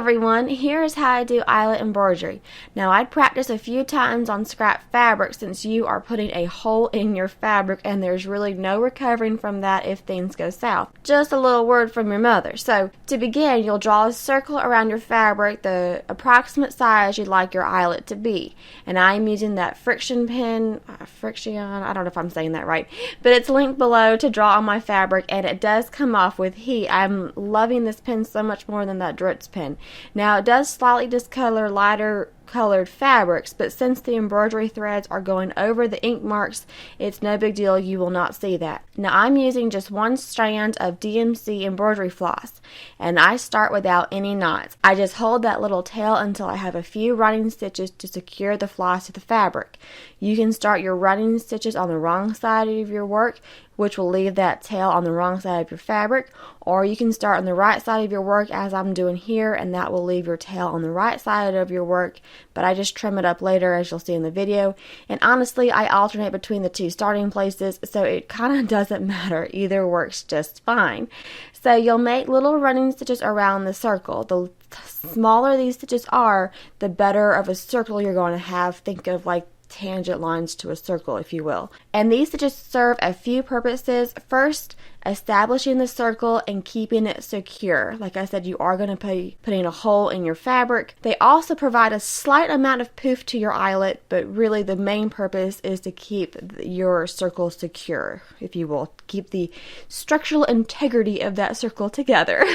everyone, here's how I do eyelet embroidery. Now I'd practice a few times on scrap fabric since you are putting a hole in your fabric and there's really no recovering from that if things go south. Just a little word from your mother. So to begin, you'll draw a circle around your fabric the approximate size you'd like your eyelet to be. And I'm using that friction pen, I don't know if I'm saying that right, but it's linked below to draw on my fabric and it does come off with heat. I'm loving this pen so much more than that Dritz pen. Now it does slightly discolor lighter colored fabrics, but since the embroidery threads are going over the ink marks, it's no big deal, you will not see that. Now I'm using just one strand of DMC embroidery floss, and I start without any knots. I just hold that little tail until I have a few running stitches to secure the floss to the fabric. You can start your running stitches on the wrong side of your work, which will leave that tail on the wrong side of your fabric, or you can start on the right side of your work as I'm doing here, and that will leave your tail on the right side of your work, but I just trim it up later as you'll see in the video. And honestly, I alternate between the two starting places, so it kind of doesn't matter. Either works just fine. So you'll make little running stitches around the circle. The smaller these stitches are, the better of a circle you're going to have. Think of like tangent lines to a circle, if you will. And these stitches serve a few purposes. First, establishing the circle and keeping it secure. Like I said, you are going to be putting a hole in your fabric. They also provide a slight amount of poof to your eyelet, but really the main purpose is to keep your circle secure, if you will. Keep the structural integrity of that circle together.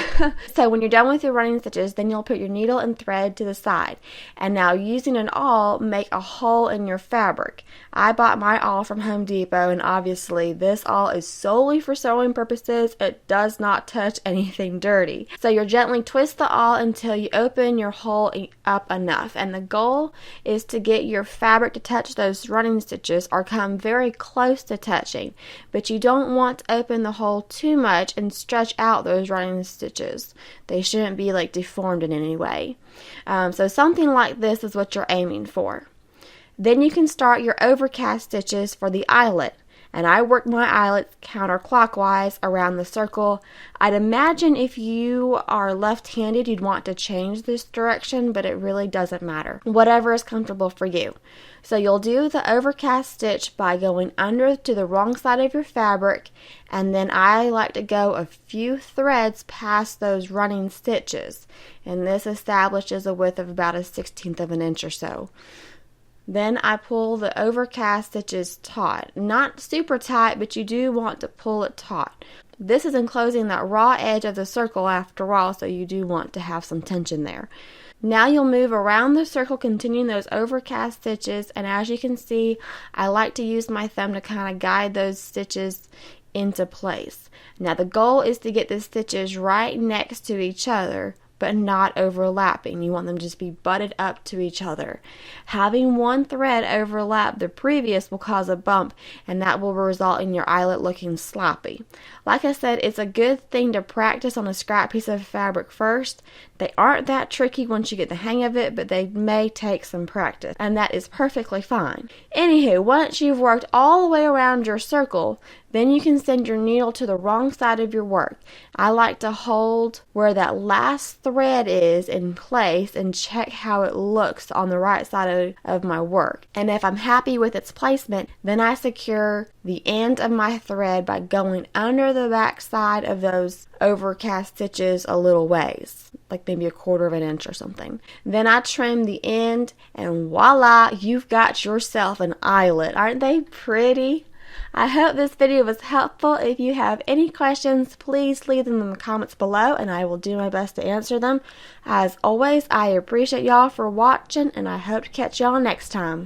So when you're done with your running stitches, then you'll put your needle and thread to the side. And now using an awl, make a hole in your fabric. I bought my awl from Home Depot, and obviously this awl is solely for sewing purposes. It does not touch anything dirty. So you'll gently twist the awl until you open your hole up enough, and the goal is to get your fabric to touch those running stitches or come very close to touching, but you don't want to open the hole too much and stretch out those running stitches. They shouldn't be like deformed in any way. So something like this is what you're aiming for. Then you can start your overcast stitches for the eyelet. And I work my eyelets counterclockwise around the circle. I'd imagine if you are left-handed, you'd want to change this direction, but it really doesn't matter. Whatever is comfortable for you. So you'll do the overcast stitch by going under to the wrong side of your fabric, and then I like to go a few threads past those running stitches. And this establishes a width of about 1/16 of an inch or so. Then I pull the overcast stitches taut. Not super tight, but you do want to pull it taut. This is enclosing that raw edge of the circle after all, so you do want to have some tension there. Now you'll move around the circle, continuing those overcast stitches, and as you can see, I like to use my thumb to kind of guide those stitches into place. Now the goal is to get the stitches right next to each other, but not overlapping. You want them to just be butted up to each other. Having one thread overlap the previous will cause a bump, and that will result in your eyelet looking sloppy. Like I said, it's a good thing to practice on a scrap piece of fabric first. They aren't that tricky once you get the hang of it, but they may take some practice, and that is perfectly fine. Anywho, once you've worked all the way around your circle, then you can send your needle to the wrong side of your work. I like to hold where that last thread is in place and check how it looks on the right side of my work. And if I'm happy with its placement, then I secure the end of my thread by going under the back side of those overcast stitches a little ways, like maybe 1/4 of an inch or something. Then I trim the end, and voila, you've got yourself an eyelet. Aren't they pretty? I hope this video was helpful. If you have any questions, please leave them in the comments below and I will do my best to answer them. As always, I appreciate y'all for watching and I hope to catch y'all next time.